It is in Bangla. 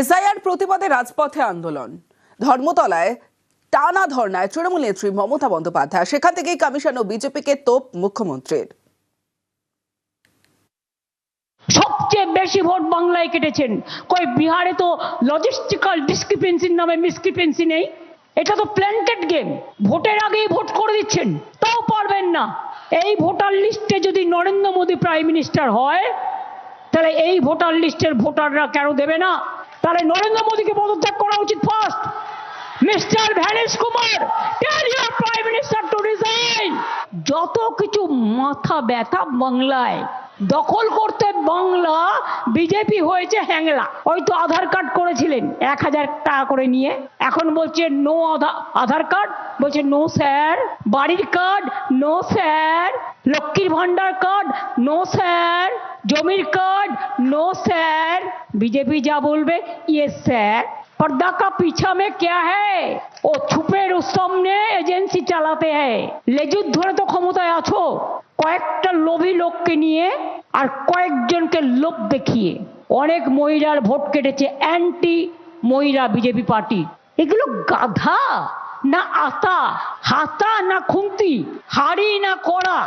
এসআইআর প্রতিবাদে রাজপথে আন্দোলন। ধর্মতলায় টানা ধর্নায় তৃণমূল নেত্রী মমতা বন্দ্যোপাধ্যায়। সেখান থেকেই কমিশন ও বিজেপিকে তোপ মুখ্যমন্ত্রীর। সবচেয়ে বেশি ভোট বাংলায় কেটেছেন। কই বিহারে তো লজিস্টিক্যাল ডিসক্রিপেন্সির নামে মিসক্রিপেন্সি নেই। এটা তো প্ল্যান্টেড গেম। ভোটের আগেই ভোট করে দিচ্ছেন, তাও পারবেন না। এই ভোটার লিস্টে যদি নরেন্দ্র মোদী প্রাইম মিনিস্টার হয়, তাহলে এই ভোটার লিস্টের ভোটাররা কেন দেবে না? তাহলে নরেন্দ্র মোদীকে পদত্যাগ করা উচিত first. Mister vanish Kumar, tell your prime minister to resign. যত কিছু মাথা ব্যথা বাংলায়, দখল করতে বাংলা বিজেপি হয়েছে হ্যাংলা। ওই তো আধার কার্ড করেছিলেন 1000 টাকা করে নিয়ে, এখন বলছে নো আধার কার্ড, বলছে নো স্যার। বাড়ির কার্ড নো স্যার। লক্ষ্মীর ভান্ডার কার্ড নো স্যার। জমির कार्ड नो सर। बीजेपी जा बोलबे यस सर। पर्दा का पीछा में क्या है? वो छुपे रुस्तम ने एजेंसी चलाते हैं। लेजुत धरे तो क्षमताয় আছো, কয়েকটা লোভী লোককে নিয়ে আর কয়েকজনকে লোভ দেখিয়ে অনেক মহিলার ভোট কেটেছে অ্যান্টি মহিলা বিজেপি পার্টি। এগুলো গাধা না আতা, হাতা না খুন্তি, হাড়ি না কড়া।